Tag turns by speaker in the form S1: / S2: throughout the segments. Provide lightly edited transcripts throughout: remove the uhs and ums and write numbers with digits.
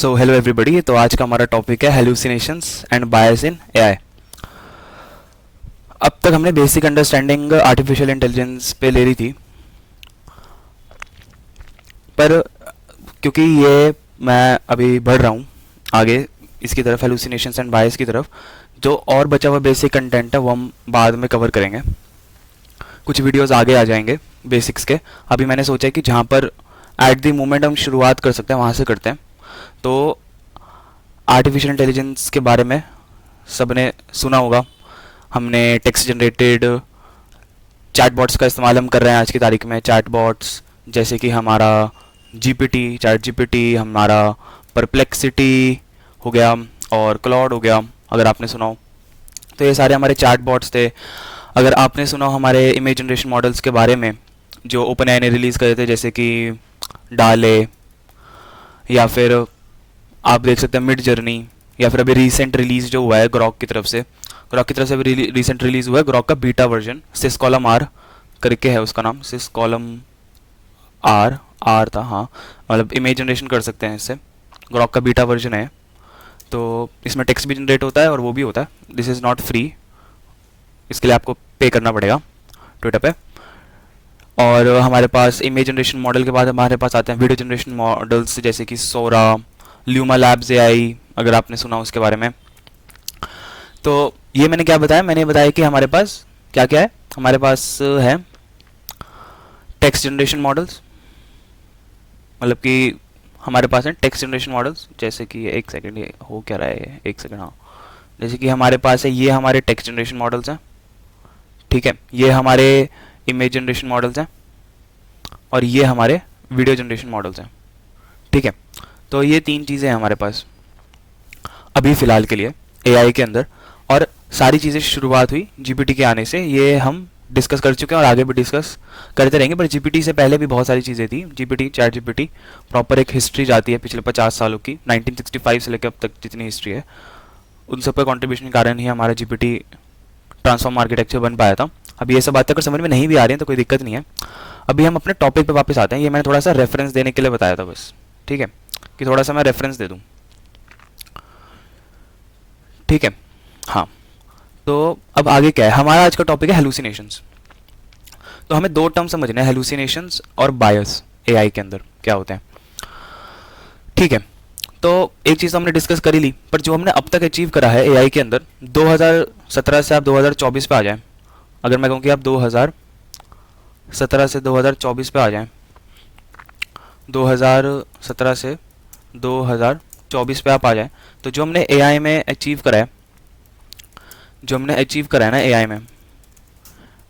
S1: So hello everybody. तो आज का हमारा टॉपिक है hallucinations and bias in AI. अब तक हमने बेसिक अंडरस्टैंडिंग आर्टिफिशियल इंटेलिजेंस पे ले ली थी, पर क्योंकि ये मैं अभी बढ़ रहा हूँ आगे इसकी तरफ, हेलुसिनेशंस एंड बायस की तरफ, जो और बचा हुआ बेसिक कंटेंट है वो हम बाद में कवर करेंगे। कुछ वीडियोस आगे आ जाएंगे बेसिक्स के। अभी मैंने सोचा है कि जहाँ पर एट द मोमेंट हम शुरुआत कर सकते हैं वहाँ से करते हैं। तो आर्टिफिशियल इंटेलिजेंस के बारे में सबने सुना होगा। हमने टेक्स्ट जनरेटेड चैटबॉट्स का इस्तेमाल हम कर रहे हैं आज की तारीख में। चैटबॉट्स जैसे कि हमारा जीपीटी, चैट जीपीटी, हमारा परप्लेक्सिटी हो गया और क्लॉड हो गया, अगर आपने सुना हो। तो ये सारे हमारे चैटबॉट्स थे। अगर आपने सुना हो हमारे इमेज जनरेशन मॉडल्स के बारे में जो ओपन एआई ने रिलीज़ करे थे, जैसे कि डाले, या फिर आप देख सकते हैं मिड जर्नी, या फिर अभी रीसेंट रिलीज जो हुआ है ग्रॉक की तरफ से अभी रीसेंट रिलीज हुआ है ग्रॉक का बीटा वर्जन, सिस्कॉलम आर करके है उसका नाम। सिस्कॉलम आर था, हाँ, मतलब इमेज जनरेशन कर सकते हैं इससे। ग्रॉक का बीटा वर्जन है, तो इसमें टेक्स्ट भी जनरेट होता है और वो भी होता है। दिस इज़ नॉट फ्री, इसके लिए आपको पे करना पड़ेगा ट्विटर पे। और हमारे पास इमेज जनरेशन मॉडल के बाद हमारे पास आते हैं वीडियो जनरेशन मॉडल्स, जैसे कि सोरा, ल्यूमा लैब्स एआई, अगर आपने सुना उसके बारे में। तो ये मैंने क्या बताया? मैंने बताया कि हमारे पास क्या क्या है। हमारे पास है टेक्स्ट जनरेशन मॉडल्स, मतलब कि हमारे पास है टेक्स्ट जनरेशन मॉडल्स, जैसे कि एक सेकंड, ये हो क्या रहा है, एक सेकंड, हाँ। जैसे कि हमारे पास है, ये हमारे टेक्स्ट जनरेशन मॉडल्स हैं, ठीक है। ये हमारे इमेज जनरेशन मॉडल्स हैं और ये हमारे वीडियो जनरेशन मॉडल्स हैं, ठीक है। तो ये तीन चीज़ें हैं हमारे पास अभी फ़िलहाल के लिए एआई के अंदर। और सारी चीज़ें शुरुआत हुई जीपीटी के आने से। ये हम डिस्कस कर चुके हैं और आगे भी डिस्कस करते रहेंगे। पर जीपीटी से पहले भी बहुत सारी चीज़ें थी। जीपीटी, चैट जीपीटी, प्रॉपर एक हिस्ट्री जाती है पिछले 50 सालों की, 1965 से लेकर अब तक जितनी हिस्ट्री है, उन सब का कॉन्ट्रीब्यूशन के कारण ही हमारा जीपीटी ट्रांसफॉर्म आर्किटेक्चर बन पाया था। अब ये सब बातें अगर समझ में नहीं भी आ रही हैं तो कोई दिक्कत नहीं है। अभी हम अपने टॉपिक पे वापस आते हैं। ये मैंने थोड़ा सा रेफरेंस देने के लिए बताया था बस, ठीक है, कि थोड़ा सा मैं रेफरेंस दे दूं, ठीक है, हाँ। तो अब आगे क्या है? हमारा आज का टॉपिक है हेलुसिनेशंस। तो हमें दो टर्म समझने हैं, हेलुसिनेशंस और बायस एआई के अंदर क्या होते हैं, ठीक है। तो एक चीज़ तो हमने डिस्कस कर ही ली, पर जो हमने अब तक अचीव करा है एआई के अंदर, 2017 से आप 2024 पे आ जाएं। अगर मैं कहूँ कि आप 2017 से 2024 पे आ जाएं, 2017 से 2024 पे आप आ जाएं, तो जो हमने एआई में अचीव करा है, ना एआई में,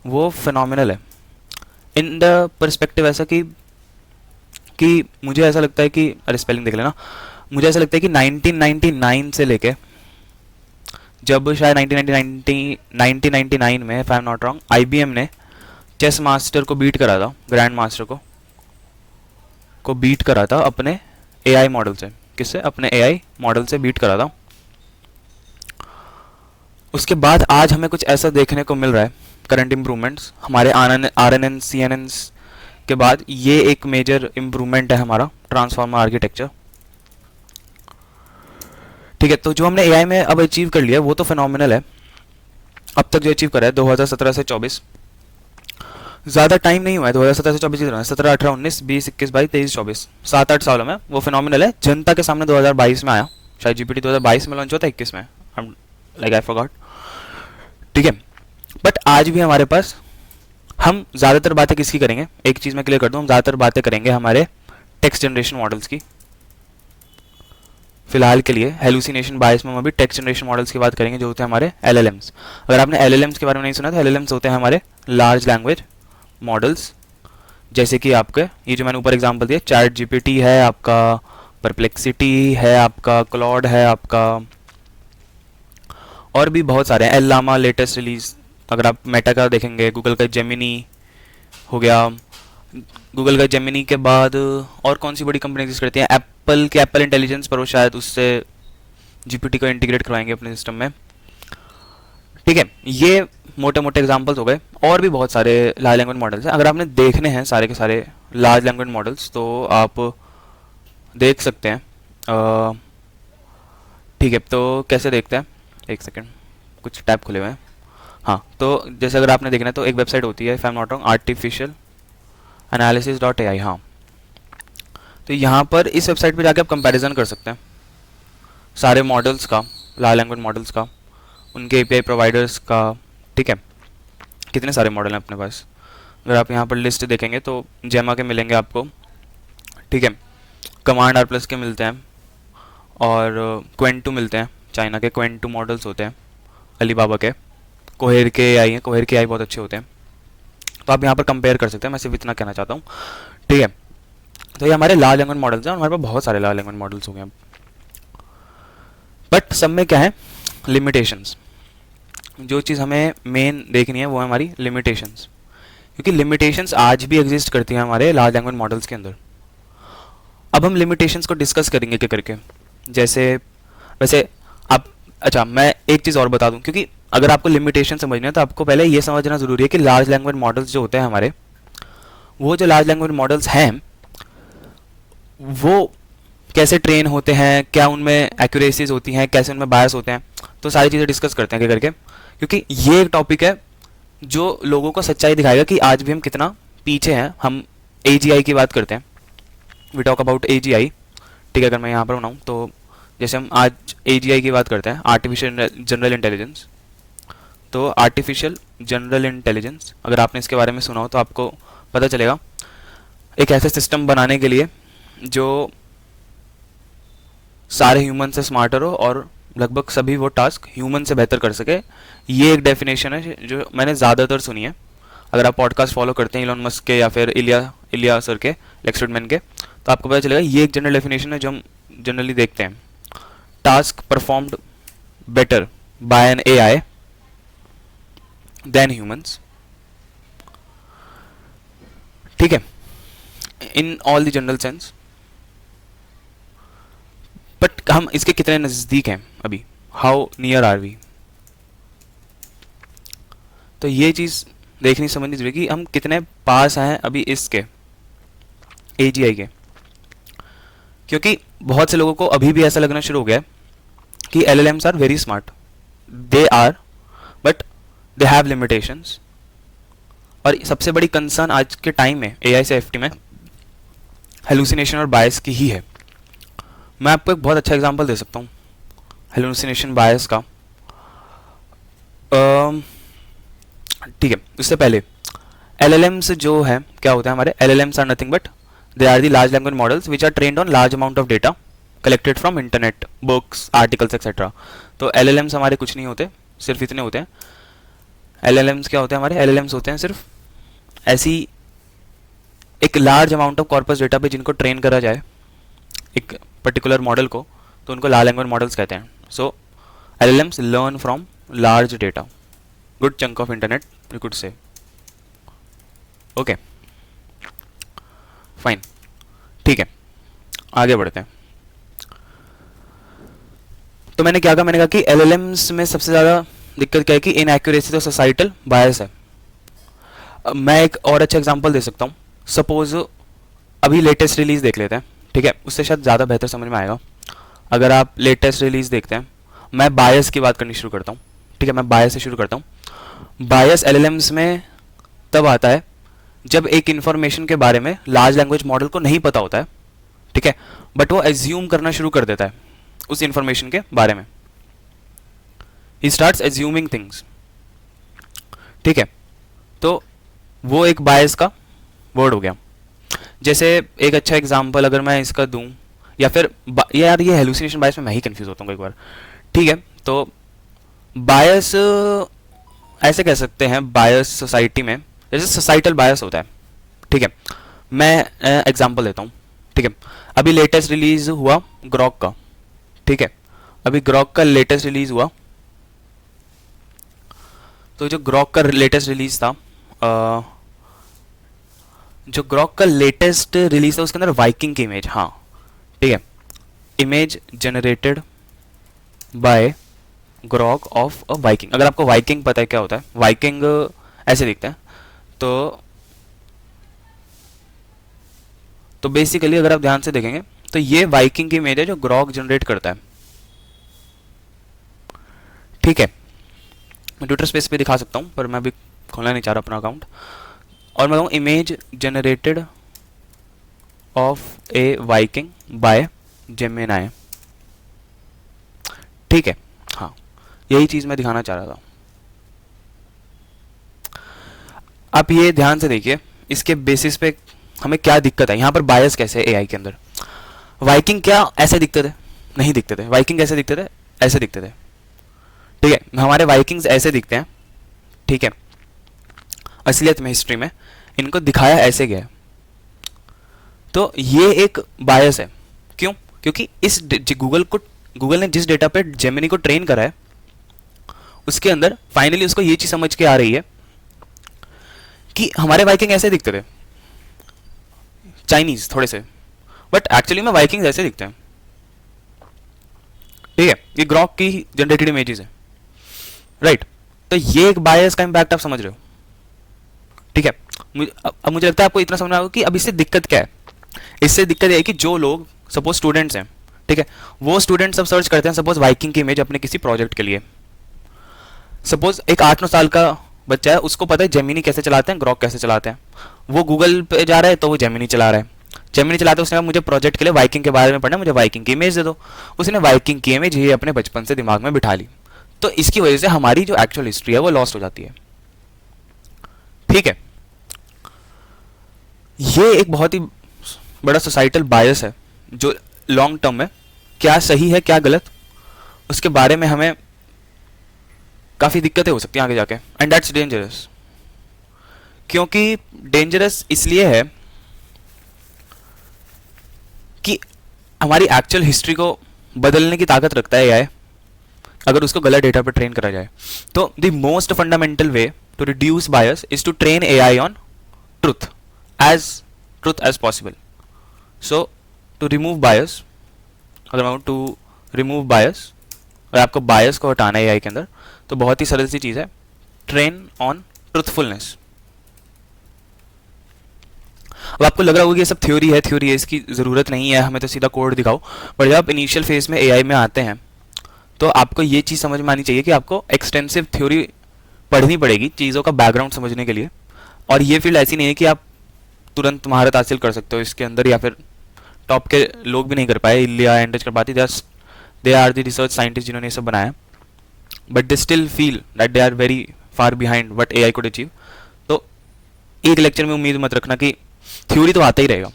S1: वो फिनोमिनल है। इन द पर्सपेक्टिव ऐसा कि मुझे ऐसा लगता है कि, अरे स्पेलिंग देख लेना, मुझे ऐसा लगता है कि 1999 से लेके, जब शायद 1999 में, if I am not wrong, IBM ने चेस मास्टर को बीट करा था, ग्रैंड मास्टर को बीट करा था अपने एआई मॉडल से। किससे? अपने एआई मॉडल से बीट करा था। उसके बाद आज हमें कुछ ऐसा देखने को मिल रहा है, करंट इम्प्रूवमेंट्स हमारे आरएनएन सीएनएन्स के बाद, ये एक मेजर इम्प्रूवमेंट है हमारा ट्रांसफॉर्मर आर्किटेक्चर, ठीक है। तो जो हमने एआई में अब अचीव कर लिया वो तो फिनोमिनल है। अब तक जो अचीव करा है 2017 से 24, ज़्यादा टाइम नहीं हुआ है, 2017 से 24 की तरह, 17, 18, 19, 20, 21, 22, 23, 24, 7-8 सालों में वो फिनोमिनल है। जनता के सामने 2022 में आया, शायद जीपीटी 2022 में लॉन्च होता है, 21 में, लाइक आई फॉरगॉट, ठीक है। बट आज भी हमारे पास, हम ज़्यादातर बातें किसकी करेंगे, एक चीज़ मैं क्लियर कर दूं, हम ज़्यादातर बातें करेंगे हमारे टेक्स्ट जनरेशन मॉडल्स की फिलहाल के लिए। हेलुसिनेशन बायस में हम अभी टेक्स्ट जनरेशन मॉडल्स की बात करेंगे, जो होते हैं हमारे एलएलएम्स। अगर आपने एलएलएम्स के बारे में नहीं सुना तो एलएलएम्स होते हैं हमारे लार्ज लैंग्वेज मॉडल्स, जैसे कि आपके ये जो मैंने ऊपर एग्जांपल दिया, चैट जीपीटी है आपका, परप्लेक्सिटी है आपका, क्लॉड है आपका, और भी बहुत सारे हैं। एल लामा लेटेस्ट रिलीज, अगर आप मेटा का देखेंगे, गूगल का जेमिनी हो गया। गूगल का जेमिनी के बाद और कौन सी बड़ी कंपनी एग्जिस्ट करती है? एप्पल इंटेलिजेंस, पर वो शायद उससे जीपीटी को इंटीग्रेट करवाएंगे अपने सिस्टम में, ठीक है। ये मोटे मोटे एग्जांपल्स हो गए, और भी बहुत सारे लार्ज लैंग्वेज मॉडल्स हैं। अगर आपने देखने हैं सारे के सारे लार्ज लैंग्वेज मॉडल्स, तो आप देख सकते हैं ठीक है, तो कैसे देखते हैं, एक सेकेंड, कुछ टैब खुले हुए हैं। हाँ, तो जैसे अगर आपने देखना है तो एक वेबसाइट होती है, if I am not wrong, artificial analysis dot A I. हाँ, तो यहाँ पर इस वेबसाइट पे जाके आप कंपैरिजन कर सकते हैं सारे मॉडल्स का, लार्ज लैंग्वेज मॉडल्स का, उनके एपीआई प्रोवाइडर्स का। ठीक है, कितने सारे मॉडल हैं अपने पास। अगर आप यहाँ पर लिस्ट देखेंगे तो जेमा के मिलेंगे आपको, ठीक है, कमांड आर प्लस के मिलते हैं, और क्वेंटू मिलते हैं, चाइना के क्वेंटू मॉडल्स होते हैं, अलीबाबा के, कोहेर के आई हैं, कोहेर के आई बहुत अच्छे होते हैं। तो आप यहाँ पर कंपेयर कर सकते हैं, मैं सिर्फ इतना कहना चाहता हूँ। ठीक है, तो ये हमारे लार्ज लैंग्वेज मॉडल्स हैं, हमारे पास बहुत सारे लार्ज लैंग्वेज मॉडल्स हो गए हैं। बट सब में क्या है, लिमिटेशंस। जो चीज़ हमें मेन देखनी है वो है हमारी लिमिटेशंस, क्योंकि लिमिटेशंस आज भी एग्जिस्ट करती हैं हमारे लार्ज लैंग्वेज मॉडल्स के अंदर। अब हम लिमिटेशंस को डिस्कस करेंगे क्या करके, जैसे वैसे आप, अच्छा मैं एक चीज़ और बता दूं, क्योंकि अगर आपको लिमिटेशन समझना है तो आपको पहले ये समझना ज़रूरी है कि लार्ज लैंग्वेज मॉडल्स जो होते हैं हमारे, वो जो लार्ज लैंग्वेज मॉडल्स हैं वो कैसे ट्रेन होते हैं, क्या उनमें एक्यूरेसीज होती हैं, कैसे उनमें बायस होते हैं। तो सारी चीज़ें डिस्कस करते हैं क्या करके, क्योंकि ये एक टॉपिक है जो लोगों को सच्चाई दिखाएगा कि आज भी हम कितना पीछे हैं। हम AGI की बात करते हैं, वी टॉक अबाउट AGI। ठीक है, अगर मैं यहाँ पर बनाऊँ तो जैसे हम आज AGI की बात करते हैं, आर्टिफिशियल जनरल इंटेलिजेंस। तो आर्टिफिशियल जनरल इंटेलिजेंस, अगर आपने इसके बारे में सुना हो तो आपको पता चलेगा, एक ऐसे सिस्टम बनाने के लिए जो सारे ह्यूमन से स्मार्टर हो और लगभग सभी वो टास्क ह्यूमन से बेहतर कर सके। ये एक डेफिनेशन है जो मैंने ज़्यादातर सुनी है। अगर आप पॉडकास्ट फॉलो करते हैं इलॉन मस्क के या फिर इलिया सर के, लेक्स फ्रीडमैन के, तो आपको पता चलेगा ये एक जनरल डेफिनेशन है जो हम जनरली देखते हैं। Task performed better by an AI then humans. ठीक है, in all the general sense. But हम इसके कितने नज़दीक हैं अभी, हाउ नियर आर वी। तो ये चीज़ देखनी समझनी जरूरी कि हम कितने पास हैं अभी इसके AGI के, क्योंकि बहुत से लोगों को अभी भी ऐसा लगना शुरू हो गया है कि LLMs are very smart, they are, but they have limitations. और सबसे बड़ी कंसर्न आज के टाइम में AI सेफ्टी में हेलुसिनेशन और बायस की ही है। मैं आपको एक बहुत अच्छा एग्जांपल दे सकता हूँ हेलुसिनेशन बायस का। ठीक है, उससे पहले LLMs जो है क्या होता है हमारे, LLMs are nothing but they are the large language models which are trained on large amount of data collected from internet, books, articles etcetera. तो LLMs हमारे कुछ नहीं होते, सिर्फ इतने होते हैं। LLMs क्या होते हैं हमारे, LLMs होते हैं सिर्फ ऐसी एक large amount of corpus data पे जिनको ट्रेन करा जाए एक पर्टिकुलर मॉडल को, तो उनको लार्ज लैंग्वेज मॉडल्स कहते हैं। सो LLMs learn from large data, good chunk of internet you could say. Okay fine, ठीक है, आगे बढ़ते हैं। तो मैंने क्या कहा, मैंने कहा कि LLMs में सबसे ज़्यादा दिक्कत क्या है कि इनएक्यूरेसी तो सोसाइटल बायस है। मैं एक और अच्छा एग्जांपल दे सकता हूँ। सपोज अभी लेटेस्ट रिलीज देख लेते हैं, ठीक है, उससे शायद ज़्यादा बेहतर समझ में आएगा। अगर आप लेटेस्ट रिलीज देखते हैं, मैं बायस की बात करनी शुरू करता हूँ। ठीक है, मैं बायस से शुरू करता हूँ। बायस LLMs में तब आता है जब एक इंफॉर्मेशन के बारे में लार्ज लैंग्वेज मॉडल को नहीं पता होता है, ठीक है, बट वो एज्यूम करना शुरू कर देता है उस इंफॉर्मेशन के बारे में। He starts assuming things. ठीक है, तो वो एक बायस का वर्ड हो गया। जैसे एक अच्छा एग्जांपल अगर मैं इसका दूं, या फिर यार ये हेलुसिनेशन बायस में मैं ही कंफ्यूज होता हूँ कई बार। ठीक है, तो बायस ऐसे कह सकते हैं, बायस सोसाइटी में जैसे सोसाइटल बायस होता है। ठीक है, मैं एग्जांपल देता हूँ। ठीक है, अभी लेटेस्ट रिलीज हुआ ग्रॉक का। ठीक है, अभी ग्रॉक का लेटेस्ट रिलीज हुआ, तो जो ग्रॉक का लेटेस्ट रिलीज था, जो ग्रॉक का लेटेस्ट रिलीज था उसके अंदर वाइकिंग की इमेज, हाँ ठीक है, image generated by Grok of a Viking. अगर आपको वाइकिंग पता है क्या होता है, वाइकिंग ऐसे दिखता है। तो बेसिकली अगर आप ध्यान से देखेंगे तो ये वाइकिंग की इमेज है जो ग्रॉक जनरेट करता है, ठीक है। मैं ट्विटर स्पेस पे दिखा सकता हूँ, पर मैं अभी खोलना नहीं चाह रहा अपना अकाउंट। और मैं कहूँ image generated of a Viking by Gemini, ठीक है। हाँ, यही चीज़ मैं दिखाना चाह रहा था। आप ये ध्यान से देखिए, इसके बेसिस पे हमें क्या दिक्कत है। यहाँ पर बायस कैसे है एआई के अंदर। वाइकिंग क्या ऐसे दिखते थे? नहीं दिखते थे। वाइकिंग कैसे दिखते थे? ऐसे दिखते थे, ठीक है। हमारे वाइकिंग्स ऐसे दिखते हैं, ठीक है। असलियत में हिस्ट्री में इनको दिखाया ऐसे गया है। तो ये एक बायस है। क्यों? क्योंकि इस गूगल ने जिस डेटा पे जेमिनी को ट्रेन करा है, उसके अंदर फाइनली उसको ये चीज समझ के आ रही है कि हमारे वाइकिंग ऐसे दिखते थे, चाइनीज थोड़े से, बट एक्चुअली में वाइकिंग्स ऐसे दिखते हैं, ठीक है। ये ग्रॉक की जनरेटेड इमेजेस है, राइट। तो ये एक बायस का इंपैक्ट आप समझ रहे हो, ठीक है। अब मुझे लगता है आपको इतना समझना होगा कि अब इससे दिक्कत क्या है। इससे दिक्कत ये है कि जो लोग सपोज स्टूडेंट्स हैं, ठीक है, वो स्टूडेंट्स सब सर्च करते हैं सपोज वाइकिंग की इमेज अपने किसी प्रोजेक्ट के लिए। सपोज एक 8-9 साल का बच्चा है, उसको पता है जेमिनी कैसे चलाते हैं, ग्रॉक कैसे चलाते हैं। वो गूगल पे जा रहा है तो वो जेमिनी चला रहा है। जेमिनी चलाते उसने कहा मुझे प्रोजेक्ट के लिए वाइकिंग के बारे में पढ़ना है, मुझे वाइकिंग की इमेज दे दो। उसने वाइकिंग की इमेज ये अपने बचपन से दिमाग में बिठा ली। तो इसकी वजह से हमारी जो एक्चुअल हिस्ट्री है वो लॉस्ट हो जाती है, ठीक है। ये एक बहुत ही बड़ा सोसाइटल बायस है जो लॉन्ग टर्म में क्या सही है क्या गलत, उसके बारे में हमें काफ़ी दिक्कतें हो सकती हैं आगे जाके। And that's dangerous. क्योंकि डेंजरस इसलिए है कि हमारी एक्चुअल हिस्ट्री को बदलने की ताकत रखता है एआई, अगर उसको गलत डेटा पर ट्रेन करा जाए। तो the most fundamental way to reduce bias is to train AI on truth as possible. So to remove bias, अगर मैं टू रिमूव बायस, और आपको बायस को हटाना है एआई के अंदर, तो बहुत ही सरल सी चीज़ है, ट्रेन ऑन ट्रुथफुलनेस। अब आपको लग रहा होगा कि ये सब थ्योरी है, इसकी ज़रूरत नहीं है, हमें तो सीधा कोड दिखाओ। पर जब आप इनिशियल फेज में एआई में आते हैं तो आपको ये चीज़ समझ में आनी चाहिए कि आपको एक्सटेंसिव थ्योरी पढ़नी पड़ेगी चीज़ों का बैकग्राउंड समझने के लिए। और ये फील्ड ऐसी नहीं है कि आप तुरंत महारत हासिल कर सकते हो इसके अंदर, या फिर टॉप के लोग भी नहीं कर पाए, इलिया एंडज कर पाती, they are the research scientist जिन्होंने ये सब बनाया, but they still feel that they are very far behind what AI could achieve. तो एक लेक्चर में उम्मीद मत रखना कि थ्योरी तो आता ही रहेगा।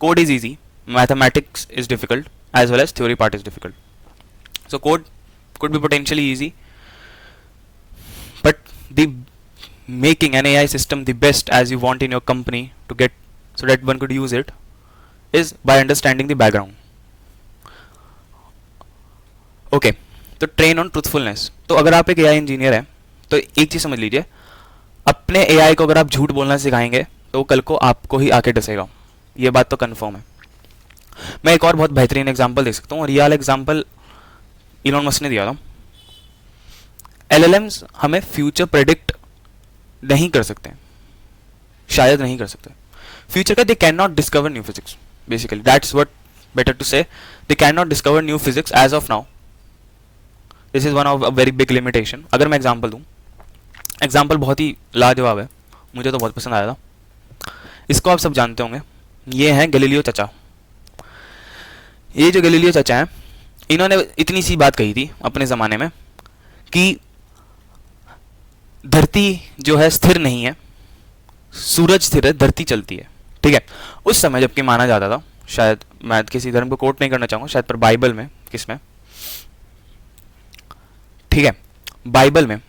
S1: Code is easy, mathematics is difficult as well as theory part is difficult. So code could be potentially easy, but the making an AI system the best as you want in your company to get so that one could use it is by understanding the background. Okay, तो train on truthfulness. तो अगर आप एक AI engineer हैं तो एक चीज समझ लीजिए, अपने एआई को अगर आप झूठ बोलना सिखाएंगे तो वो कल को आपको ही आके डसेगा, ये बात तो कंफर्म है। मैं एक और बहुत बेहतरीन एग्जांपल दे सकता हूँ, और ये वाला एग्जांपल इलॉन मस्क ने दिया था। एलएलएम्स हमें फ्यूचर प्रेडिक्ट नहीं कर सकते, शायद नहीं कर सकते फ्यूचर का। They can not discover new physics, basically that's what better to say, they can not discover new physics as of now. This is one of a very big limitation. अगर मैं एग्जांपल दूं, example बहुत ही लाजवाब है, मुझे तो बहुत पसंद आया था। इसको आप सब जानते होंगे, ये हैं गैलीलियो चाचा। ये जो गैलीलियो चाचा हैं, इन्होंने इतनी सी बात कही थी अपने ज़माने में कि धरती जो है स्थिर नहीं है, सूरज स्थिर है, धरती चलती है, ठीक है। उस समय जबकि माना जाता था, शायद मैं किसी धर्म को कोट नहीं करना चाहूँगा, शायद पर बाइबल में, किसमें, ठीक है, बाइबल में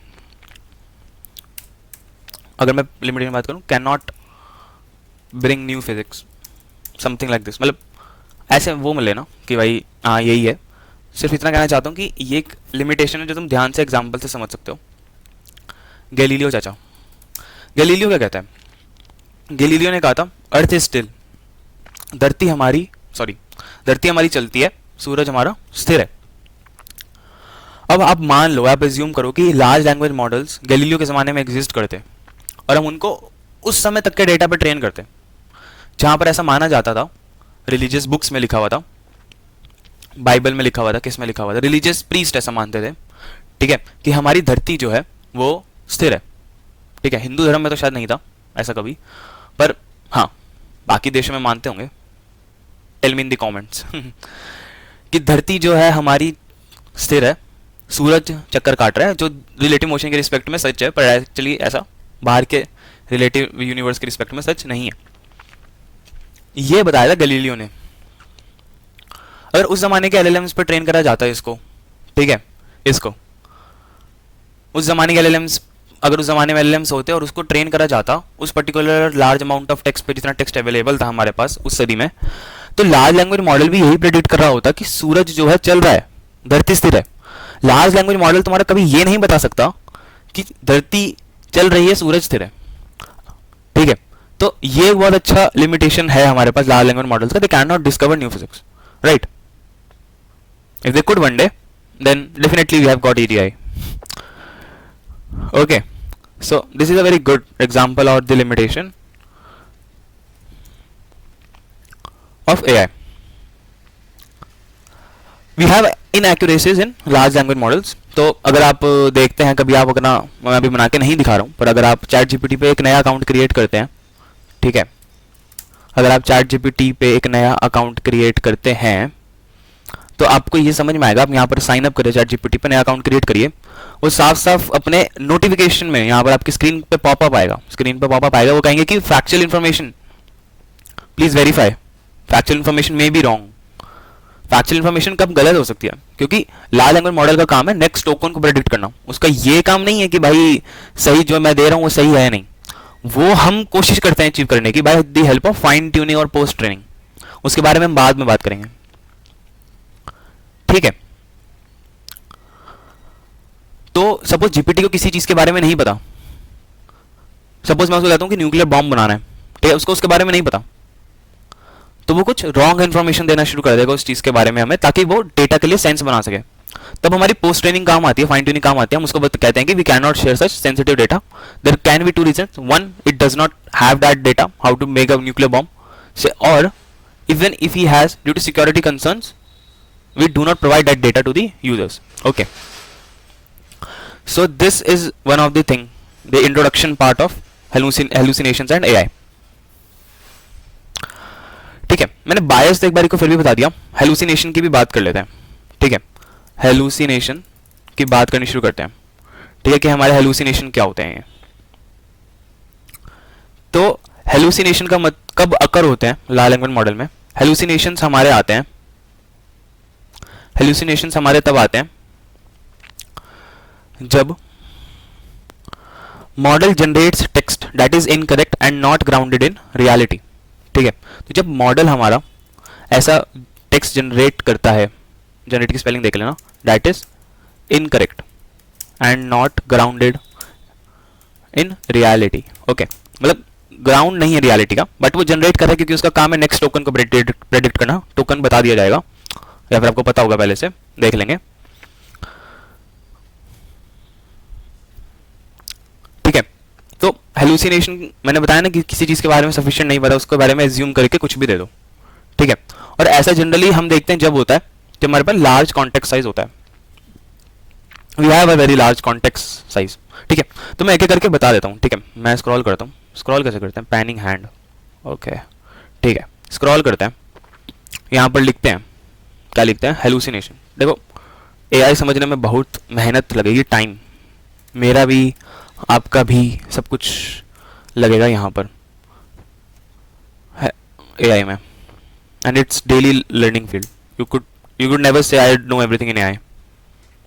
S1: अगर मैं लिमिटेड में बात करूँ, can not bring new physics, something like this, मतलब ऐसे वो मिले ना कि भाई हाँ यही है। सिर्फ इतना कहना चाहता हूँ कि ये एक लिमिटेशन है जो तुम ध्यान से एग्जाम्पल से समझ सकते हो। गैलीलियो चाचा, गैलीलियो क्या कहता है? गैलीलियो ने कहा था अर्थ इज स्टिल, धरती हमारी चलती है, सूरज हमारा स्थिर है। अब आप मान लो, आप एज्यूम करो कि लार्ज लैंग्वेज मॉडल्स गैलीलियो के ज़माने में एग्जिस्ट करते और हम उनको उस समय तक के डेटा पर ट्रेन करते जहाँ पर ऐसा माना जाता था रिलीजियस बुक्स में लिखा हुआ था, बाइबल में लिखा हुआ था, किस में लिखा हुआ था, रिलीजियस प्रीस्ट ऐसा मानते थे, ठीक है, कि हमारी धरती जो है वो स्थिर है, ठीक है। हिंदू धर्म में तो शायद नहीं था ऐसा कभी, पर हाँ बाकी देशों में मानते होंगे। Tell me in the comments कि धरती जो है हमारी स्थिर है, सूरज चक्कर काट रहा है, जो रिलेटिव मोशन के रिस्पेक्ट में सच है, पर एक्चुअली ऐसा बाहर के रिलेटिव यूनिवर्स के रिस्पेक्ट में सच नहीं है। ये बताया था गलीलियो ने। अगर उस जमाने के एलएलएम्स पर ट्रेन करा जाता है इसको, ठीक है, इसको उस जमाने के एलएलएम्स, अगर उस जमाने में एलएलएम्स होते और उसको ट्रेन करा जाता उस particular large amount of text पे, जितना टेक्स्ट अवेलेबल था हमारे पास उस सदी में, तो लार्ज लैंग्वेज मॉडल भी यही प्रेडिक्ट कर रहा होता कि सूरज जो है चल रहा है, धरती स्थिर है। लार्ज लैंग्वेज मॉडल तुम्हारा कभी ये नहीं बता सकता कि धरती चल रही है, सूरज स्थिर है, ठीक है। तो ये एक बहुत अच्छा लिमिटेशन है हमारे पास लार्ज लैंग्वेज मॉडल्स का, they can not discover new physics, right. If they could one day, then definitely we have got EDI. Okay, so this is a very good example of the limitation of AI. We have inaccuracies in large language models. तो अगर आप देखते हैं कभी, आप अपना, मैं अभी बना के नहीं दिखा रहा हूँ, पर अगर आप चैट जीपीटी पे एक नया अकाउंट क्रिएट करते हैं, ठीक है, अगर आप चैट जीपीटी पे एक नया अकाउंट क्रिएट करते हैं तो आपको ये समझ में आएगा। आप यहाँ पर साइन अप करिए, चैट जीपीटी पे नया अकाउंट क्रिएट करिए, वो साफ साफ अपने नोटिफिकेशन में यहाँ पर आपकी स्क्रीन पे पॉपअप आएगा, स्क्रीन पे पॉपअप आएगा, वो कहेंगे कि factual information please verify, factual information may be wrong. Factual information कब गलत हो सकती है, क्योंकि लार्ज लैंग्वेज मॉडल का काम है नेक्स्ट टोकन को प्रेडिक्ट करना, उसका ये काम नहीं है कि भाई सही जो मैं दे रहा हूँ वो सही है नहीं, वो हम कोशिश करते हैं अचीव करने की by the help of fine tuning और पोस्ट ट्रेनिंग। उसके बारे में हम बाद में बात करेंगे, ठीक है। तो सपोज जीपीटी को किसी चीज के बारे में नहीं पता, सपोज मैं उसको कहता हूं कि न्यूक्लियर बॉम्ब बनाना है, ठीक है, उसको उसके बारे में नहीं पता, तो वो कुछ रॉन्ग इन्फॉर्मेशन देना शुरू कर देगा उस चीज के बारे में हमें, ताकि वो डेटा के लिए सेंस बना सके। तब हमारी पोस्ट ट्रेनिंग काम आती है, फाइन ट्यूनिंग काम आती है। हम उसको कहते हैं कि we can not share such sensitive data, there can be two reasons, one it does not have that data how to make a nuclear bomb, और even if he has due to security concerns we do not provide that data to the users. Okay, so this is one of the thing, the introduction part of hallucinations and AI. ठीक है, मैंने बायस तो एक बार को फिर भी बता दिया, हेलुसिनेशन की भी बात कर लेते हैं, ठीक है। हेलुसिनेशन की बात करनी शुरू करते हैं, ठीक है, कि हमारे हेलुसिनेशन क्या होते हैं। तो हेलुसिनेशन का कब अकर होते हैं लार्ज लैंग्वेज मॉडल में? हेलुसिनेशंस हमारे आते हैं, हेलुसिनेशंस हमारे तब आते हैं जब model generates text that is incorrect and not grounded in reality, ठीक है। तो जब मॉडल हमारा ऐसा टेक्स्ट जनरेट करता है, जनरेट की स्पेलिंग देख लेना, that is incorrect and not grounded in reality, okay, मतलब ग्राउंड नहीं है रियलिटी का, बट वो जनरेट कर रहा है क्योंकि उसका काम है नेक्स्ट टोकन को प्रेडिक्ट करना। टोकन बता दिया जाएगा या फिर आपको पता होगा, पहले से देख लेंगे, ठीक है। तो हेलुसिनेशन मैंने बताया ना कि किसी चीज के बारे में सफिशिएंट नहीं पता, उसके बारे में एज्यूम करके कुछ भी दे दो, ठीक है। और ऐसा जनरली हम देखते हैं जब होता है जब हमारे पास लार्ज कॉन्टेक्स्ट साइज होता है, we have a very large context size, ठीक है। तो मैं एक एक करके बता देता हूँ, ठीक है। मैं स्क्रॉल करता हूँ, स्क्रॉल कैसे करते हैं, पैनिंग हैंड, ओके, ठीक है। स्क्रॉल करते हैं, यहाँ पर लिखते हैं, क्या लिखते हैं, हेलुसिनेशन। देखो एआई समझने में बहुत मेहनत लगेगी, टाइम मेरा भी आपका भी सब कुछ लगेगा यहाँ पर एआई में, and it's daily learning field. You could never say I know everything in AI.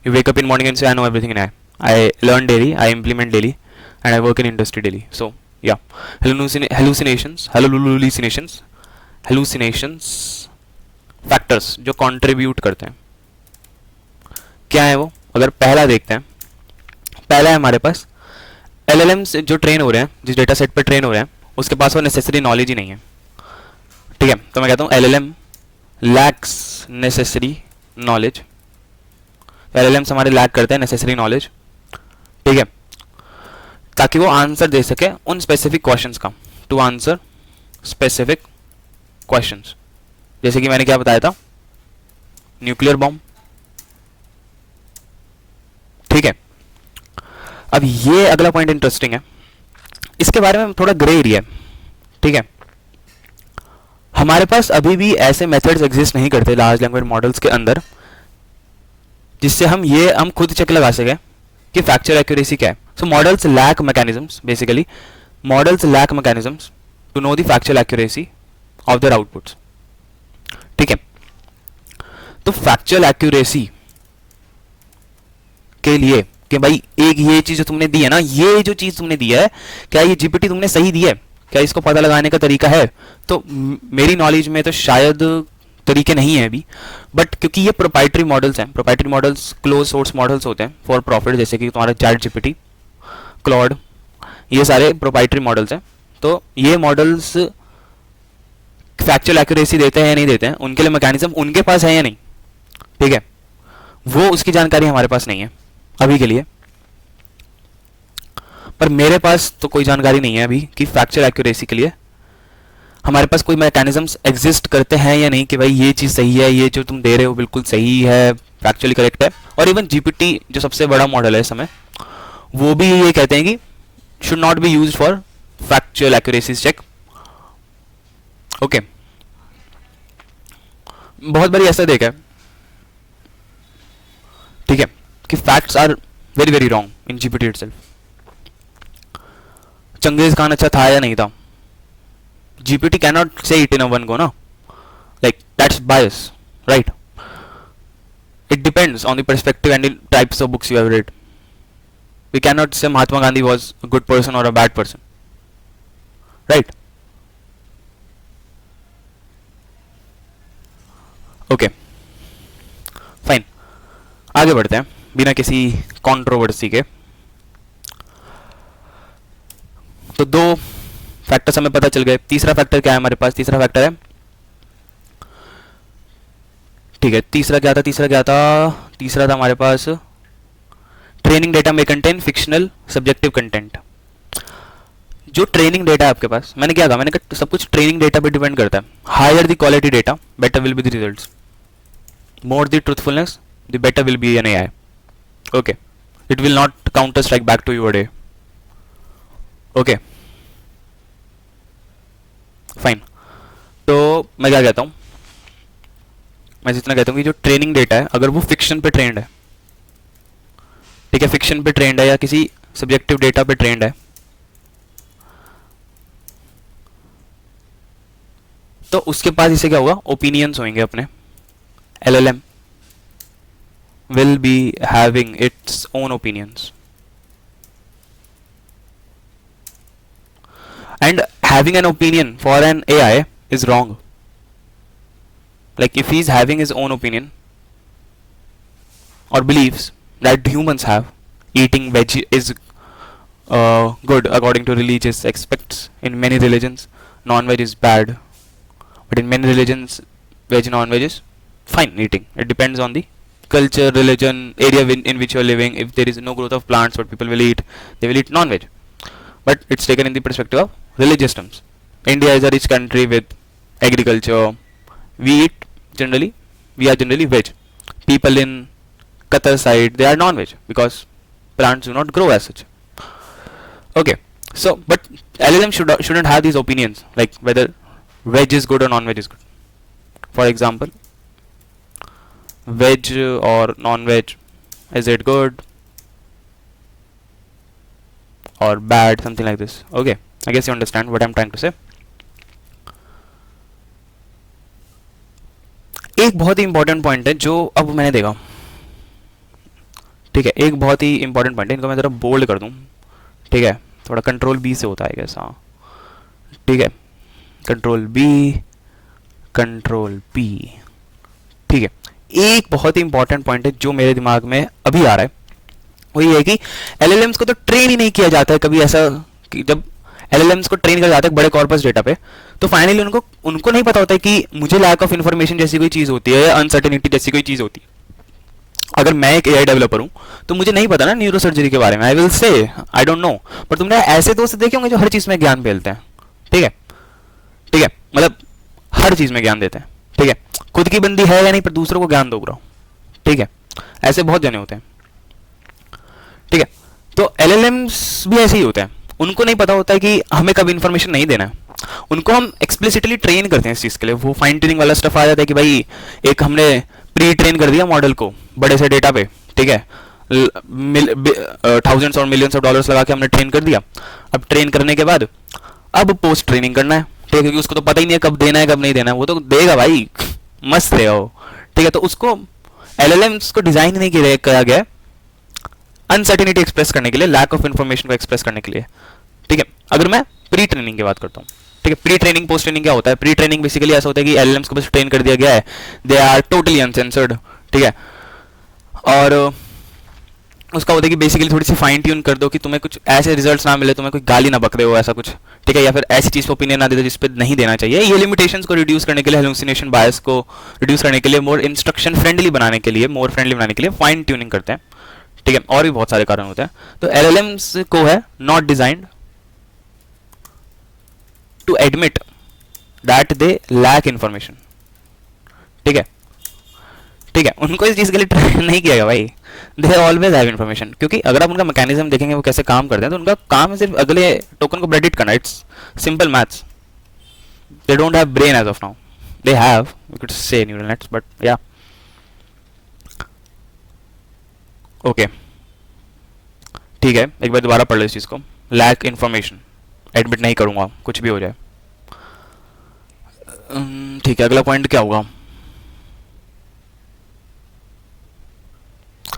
S1: You wake up in morning and say I know everything in AI. I learn daily, I implement daily, and I work in industry daily. So या hallucinations factors जो contribute करते हैं, क्या है वो? अगर पहला देखते हैं, पहला है हमारे पास एलएलएम्स जो ट्रेन हो रहे हैं, जिस डेटा सेट पर ट्रेन हो रहे हैं, उसके पास वो नेसेसरी नॉलेज ही नहीं है, ठीक है। तो मैं कहता हूँ LLM lakhs necessary knowledge. LLMs हमारे लैक करते हैं नेसेसरी नॉलेज, ठीक है, ताकि वो आंसर दे सके उन स्पेसिफिक क्वेश्चंस का, टू आंसर स्पेसिफिक क्वेश्चंस, जैसे कि मैंने क्या बताया था, न्यूक्लियर बॉम्ब। ठीक है, अब ये अगला पॉइंट इंटरेस्टिंग है, इसके बारे में थोड़ा ग्रे एरिया है। ठीक है, हमारे पास अभी भी ऐसे मेथड्स एग्जिस्ट नहीं करते लार्ज लैंग्वेज मॉडल्स के अंदर जिससे हम खुद चेक लगा सके कि फैक्चुअल एक्यूरेसी क्या है। So models lack mechanisms, basically models lack mechanisms to know the factual accuracy of their outputs. ठीक है, तो फैक्चुअल एक्यूरेसी के लिए कि भाई एक ये चीज जो तुमने दी है ना, ये जो चीज तुमने दी है, क्या ये जीपीटी तुमने सही दी है, क्या इसको पता लगाने का तरीका है? तो मेरी नॉलेज में तो शायद तरीके नहीं है अभी, बट क्योंकि ये प्रोप्राइटरी मॉडल्स हैं, proprietary models close source models होते हैं फॉर प्रॉफिट, जैसे कि तुम्हारा चैट जीपीटी, क्लॉड, ये सारे प्रोप्राइटरी मॉडल्स हैं। तो ये मॉडल्स फैक्चुअल एक्यूरेसी देते हैं या नहीं देते हैं, उनके लिए मैकेनिज्म उनके पास है या नहीं, ठीक है, वो उसकी जानकारी हमारे पास नहीं है अभी के लिए। पर मेरे पास तो कोई जानकारी नहीं है अभी कि फैक्चुअल एक्यूरेसी के लिए हमारे पास कोई मैकेनिज्म्स एग्जिस्ट करते हैं या नहीं, कि भाई ये चीज़ सही है, ये जो तुम दे रहे हो बिल्कुल सही है, फैक्चुअली करेक्ट है। और इवन जीपीटी जो सबसे बड़ा मॉडल है इस समय, वो भी ये कहते हैं कि should not be used for factual accuracy check. Okay, बहुत बारी ऐसा देखा है, ठीक है, कि facts are very very wrong in GPT itself. Genghis Khan अच्छा था या नहीं था, GPT cannot say it in a one go, no? Like, that's bias, right? It depends on the perspective and the types of books you have read. We cannot say Mahatma Gandhi was a good person or a bad person, right? Okay, fine. आगे बढ़ते हैं बिना किसी controversy के। तो दो factors हमें पता चल गए। तीसरा फैक्टर क्या है हमारे पास? तीसरा फैक्टर है, ठीक है, तीसरा क्या था? तीसरा था हमारे पास ट्रेनिंग डेटा में कंटेन फिक्शनल सब्जेक्टिव कंटेंट। जो ट्रेनिंग डेटा है आपके पास, मैंने क्या कहा, मैंने कहा सब कुछ ट्रेनिंग डेटा पे डिपेंड करता है। Higher the quality data better will be the results, more the truthfulness the better will be an AI. Okay, it will not counter strike back to your day. Okay, fine. तो मैं क्या कहता हूं, मैं जितना कहता हूं कि जो ट्रेनिंग डेटा है अगर वो फिक्शन पे ट्रेंड है, ठीक है, फिक्शन पे ट्रेंड है या किसी सब्जेक्टिव डेटा पे ट्रेंड है, तो उसके पास इसे क्या होगा, ओपिनियंस होंगे अपने। LLM will be having its own opinions and having an opinion for an AI is wrong. Like if he's having his own opinion or beliefs that humans have, eating veg is good according to religious aspects. In many religions non-veg is bad, but in many religions veg non-veg is fine eating. It depends on the culture, religion, area in which you are living. If there is no growth of plants, what people will eat, they will eat non-veg, but it's taken in the perspective of religious terms. India is a rich country with agriculture. We are generally veg. People in Qatar side, they are non-veg because plants do not grow as such. Okay, so but LLM shouldn't have these opinions like whether veg is good or non-veg is good. For example, veg or non-veg, is it good or bad, something like this. Okay, I guess you understand what I'm trying to say. एक बहुत ही important point है जो अब मैंने देखा, ठीक है, एक बहुत ही इंपॉर्टेंट पॉइंट है, इनको मैं जरा बोल्ड कर दूं, ठीक है, थोड़ा कंट्रोल बी से होता है कैसा, ठीक है, कंट्रोल बी, ठीक है। एक बहुत ही इंपॉर्टेंट पॉइंट है जो मेरे दिमाग में अभी आ रहा है, वो ये है कि LLMs को तो ट्रेन ही नहीं किया जाता है कभी ऐसा कि जब LLMs को ट्रेन किया जाता है बड़े कॉर्पस डेटा पे, तो फाइनली उनको नहीं पता होता है कि मुझे लैक ऑफ इन्फॉर्मेशन जैसी कोई चीज़ होती है या अनसर्टेनिटी जैसी कोई चीज़ होती है। अगर मैं एक AI डेवलपर हूँ तो मुझे नहीं पता ना न्यूरो सर्जरी के बारे में, I will say I don't know, पर तुमने ऐसे दोस्त देखे होंगे जो हर चीज़ में ज्ञान फैलते हैं, ठीक है, मतलब हर चीज़ में ज्ञान देते हैं, ठीक है, खुद की बंदी है या नहीं पर दूसरों को ज्ञान दोग रहा हूं, ठीक है, ऐसे बहुत जने होते हैं, ठीक है। तो एलएलएम्स भी ऐसे ही होते हैं, उनको नहीं पता होता है कि हमें कब इन्फॉर्मेशन नहीं देना है, उनको हम एक्सप्लिसिटली ट्रेन करते हैं इस चीज के लिए, वो फाइन ट्यूनिंग वाला स्टफ आ जाता है कि भाई एक हमने प्री ट्रेन कर दिया मॉडल को बड़े से डेटा पे, ठीक है, थाउजेंड्स और मिलियंस ऑफ डॉलर्स लगा के हमने ट्रेन कर दिया, अब ट्रेन करने के बाद अब पोस्ट ट्रेनिंग करना है, ठीक है, क्योंकि उसको तो पता ही नहीं है कब देना है कब नहीं देना है, वो तो देगा भाई, मस्त है वो, ठीक है। तो उसको एलएलएम्स को डिजाइन नहीं किया गया अनसर्टिनिटी एक्सप्रेस करने के लिए, लैक ऑफ इन्फॉर्मेशन को एक्सप्रेस करने के लिए, ठीक है। अगर मैं प्री ट्रेनिंग की बात करता हूँ, ठीक है, प्री ट्रेनिंग पोस्ट ट्रेनिंग क्या होता है, प्री ट्रेनिंग बेसिकली ऐसा होता है कि एलएलएम्स को बस ट्रेन कर दिया गया है, दे आर टोटली अनसेंसर्ड, ठीक है, और उसका होता है कि बेसिकली थोड़ी सी फाइन ट्यून कर दो कि तुम्हें कुछ ऐसे रिजल्ट्स ना मिले, तुम्हें कोई गाली ना बक दे हो ऐसा कुछ, ठीक है, या फिर ऐसी चीज पे ओपिनियन ना दे दो जिस पे नहीं देना चाहिए। ये लिमिटेशंस को रिड्यूस करने के लिए, हेलुसिनेशन बायस को रिड्यूस करने के लिए, मोर इंस्ट्रक्शन फ्रेंडली बनाने के लिए, मोर फ्रेंडली बनाने के लिए फाइन ट्यूनिंग करते हैं, ठीक है, और भी बहुत सारे कारण होते हैं। तो एलएलएम्स को है not designed to admit that they lack information, ठीक है, ठीक है, उनको इस चीज के लिए ट्रेन नहीं किया गया भाई, दे ऑलवेज हैव इन्फॉर्मेशन, क्योंकि अगर आप उनका मैकेनिज्म देखेंगे वो कैसे काम करते हैं, तो उनका काम है सिर्फ अगले टोकन को प्रेडिक्ट करना, it's simple maths, they don't have brain as of now, they have we could say neural nets, but या ओके, ठीक है, एक बार दोबारा पढ़ लो इस चीज को, लैक इन्फॉर्मेशन, एडमिट नहीं करूंगा कुछ भी हो जाए, ठीक है, अगला पॉइंट क्या होगा,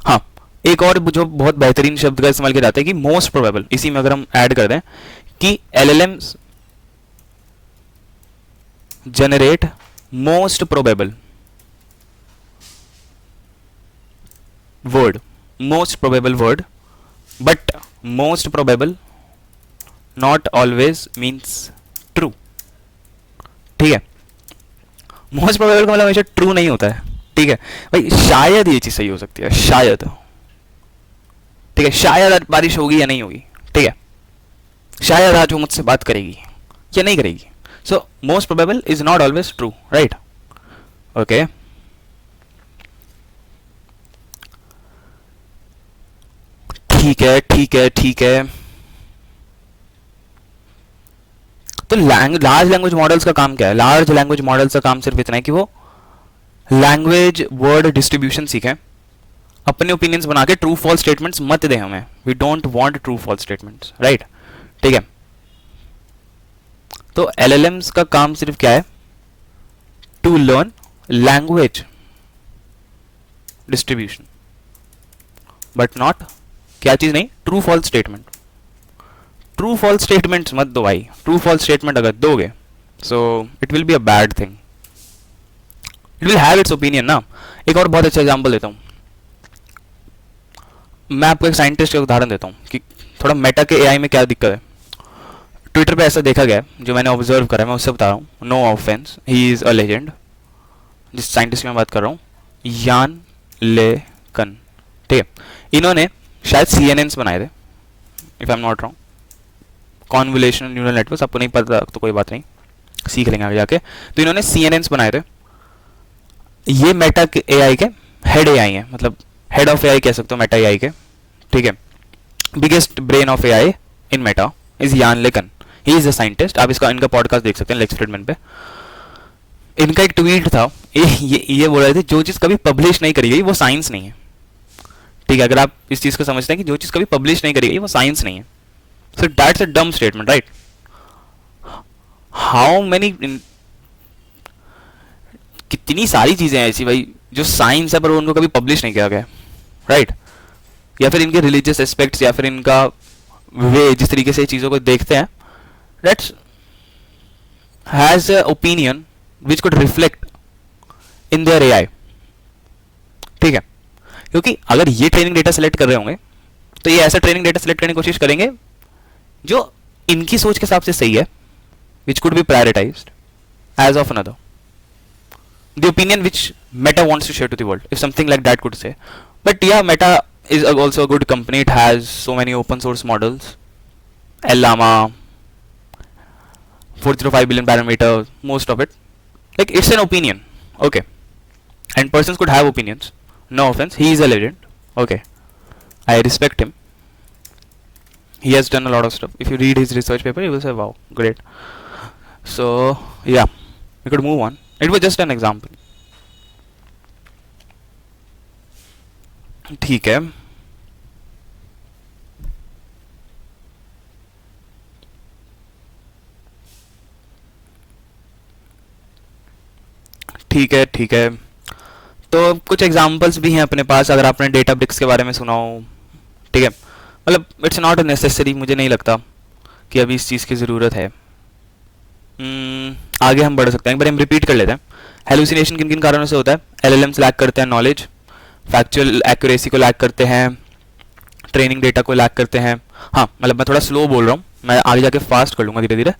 S1: हाँ, एक और जो बहुत बेहतरीन शब्द का इस्तेमाल किया जाता है कि मोस्ट प्रोबेबल, इसी में अगर हम ऐड कर दें कि LLMs generate most probable word, most probable word, but most probable not always means true, ठीक है, मोस्ट प्रोबेबल का मतलब हमेशा ट्रू नहीं होता है, ठीक है भाई, शायद ये चीज सही हो सकती है, शायद, ठीक है, शायद आज बारिश होगी या नहीं होगी, ठीक है, शायद आज वो मुझसे बात करेगी या नहीं करेगी, so most probable is not always true, right, okay, ठीक है, ठीक है, ठीक है। तो लार्ज लैंग्वेज मॉडल्स का काम क्या है, लार्ज लैंग्वेज मॉडल्स का काम सिर्फ इतना है कि वो लैंग्वेज वर्ड डिस्ट्रीब्यूशन सीखें, अपने ओपिनियंस बना के ट्रू फॉल्स स्टेटमेंट्स मत दें हमें, we don't want true false statements, right, ठीक है। तो एलएलएम्स का काम सिर्फ क्या है, to learn language distribution, but not क्या चीज नहीं, true false statement, true false statements मत दो भाई, ट्रू फॉल्स स्टेटमेंट अगर दोगे so it will be a bad thing, it will have its opinion ना। एक और बहुत अच्छा एग्जांपल देता हूं, मैं आपको एक साइंटिस्ट का उदाहरण देता हूं कि थोड़ा मेटा के एआई में क्या दिक्कत है। ट्विटर पे ऐसा देखा गया, जो मैंने ऑब्जर्व करा है, मैं उससे बता रहा हूँ, no offence, he is a legend, जिस साइंटिस्ट की मैं बात कर रहा हूँ, यान लेकन, ठीक है, इन्होंने शायद सीएनएन्स बनाए थे, if I am not wrong, convolutional neural network, आपको नहीं पता तो कोई बात नहीं, सीख लेंगे आगे जाके। तो इन्होंने सीएनएन्स बनाए थे, ये मेटा के एआई के हेड एआई है, मतलब हेड ऑफ एआई कह सकते हो मेटा एआई के, ठीक है, biggest brain of AI in Meta is यान लेकन, ही इज अ साइंटिस्ट, आप इनका पॉडकास्ट देख सकते हैं लेक्स फ्रीडमैन पे। इनका एक ट्वीट था, ये बोल रहे थे जो चीज कभी पब्लिश नहीं करी गई वो साइंस नहीं है, ठीक है, अगर आप इस चीज को समझते हैं कि जो चीज कभी पब्लिश नहीं करी गई वो साइंस नहीं है, सो दैट्स अ डम स्टेटमेंट, राइट, हाउ मेनी, कितनी सारी चीजें ऐसी भाई जो साइंस है पर उनको कभी पब्लिश नहीं किया गया, राइट, या फिर इनके रिलीजियस एस्पेक्ट्स, या फिर इनका वे जिस तरीके से चीजों को देखते हैं, that's has a opinion which could reflect in their AI, ठीक है, क्योंकि अगर ये ट्रेनिंग डेटा सेलेक्ट कर रहे होंगे तो ये ऐसा ट्रेनिंग डेटा सेलेक्ट करने की कोशिश करेंगे जो इनकी सोच के हिसाब से सही है, which could be prioritised as of another, the opinion which Meta wants to share to the world, if something like that could say. But yeah, Meta is also a good company, it has so many open source models, Llama, 405 billion parameter, most of it, like it's an opinion, Okay, and persons could have opinions. No offense, he is a legend. Okay, I respect him. He has done a lot of stuff. If you read his research paper, you will say, wow, great. So, yeah, we could move on. It was just an example. ठीक है. ठीक है, ठीक है. तो कुछ examples भी हैं अपने पास, अगर आपने डेटाब्रिक्स के बारे में सुना हो. ठीक है, मतलब इट्स नॉट नेसेसरी, मुझे नहीं लगता कि अभी इस चीज़ की ज़रूरत है. आगे हम बढ़ सकते हैं, एक बार हम रिपीट कर लेते हैं. हेलुसिनेशन किन किन कारणों से होता है? एलएलएम्स लैक करते हैं नॉलेज, फैक्चुअल एक्यूरेसी को लैक करते हैं, ट्रेनिंग डेटा को लैक करते हैं. हाँ, मतलब मैं थोड़ा स्लो बोल रहा हूँ, मैं आगे जाके फास्ट कर लूँगा धीरे धीरे.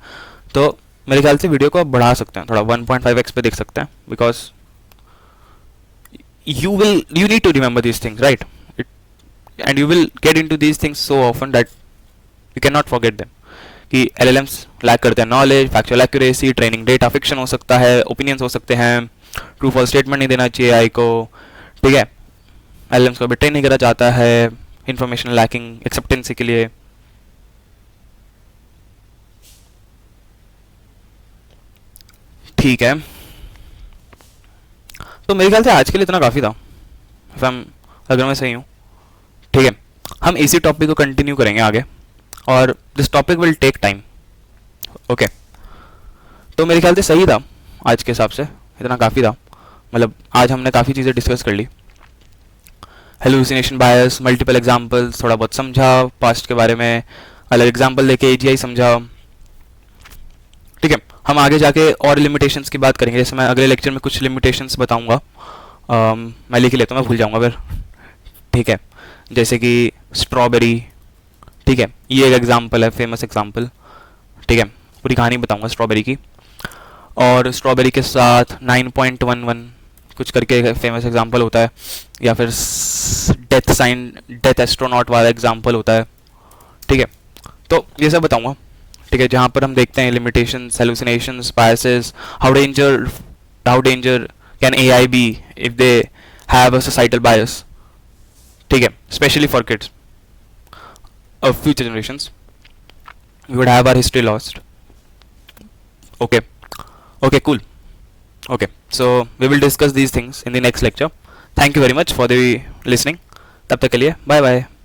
S1: तो मेरे ख्याल से वीडियो को आप बढ़ा सकते हैं, थोड़ा 1.5x पे देख सकते हैं, because you need to remember these things, right? And you will get into these things so often that you cannot forget them. कि LLMs लैक करते हैं knowledge, factual accuracy, training data, fiction हो सकता है, ओपिनियंस हो सकते हैं, true false statement नहीं देना चाहिए आई को. ठीक है, LLMs को अभी ट्रेन नहीं करा जाता है, इंफॉर्मेशन लैकिंग एक्सेप्टेंसी के लिए. ठीक है, तो मेरे ख्याल से आज के लिए इतना काफ़ी था, अगर मैं सही हूँ. ठीक है, हम इसी टॉपिक को कंटिन्यू करेंगे आगे, और this topic will take time. Okay, तो मेरे ख्याल से सही था आज के हिसाब से, इतना काफ़ी था. मतलब आज हमने काफ़ी चीज़ें डिस्कस कर ली. हेलुसिनेशन बायस, मल्टीपल एग्जांपल्स, थोड़ा बहुत समझा, पास्ट के बारे में अलग एग्जांपल देके AGI समझा. ठीक है, हम आगे जाके और लिमिटेशंस की बात करेंगे. जैसे मैं अगले लेक्चर में कुछ लिमिटेशंस बताऊंगा, मैं लिख लेता हूँ, मैं भूल जाऊंगा फिर. ठीक है, जैसे कि स्ट्रॉबेरी. ठीक है, ये एक एग्जांपल है, फेमस एग्जांपल. ठीक है, पूरी कहानी बताऊंगा स्ट्रॉबेरी की. और स्ट्रॉबेरी के साथ 9.11 कुछ करके फेमस एग्जांपल होता है, या फिर डेथ एस्ट्रोनॉट वाला एग्जांपल होता है. ठीक है, तो ये सब बताऊंगा. ठीक है, जहाँ पर हम देखते हैं limitations, hallucinations, biases, how danger can AI be if they have a societal bias. ठीक है, specially for kids of future generations. We would have our history lost. Okay, okay, cool. Okay, so we will discuss these things in the next lecture. Thank you very much for the listening. तब तक के लिए bye bye.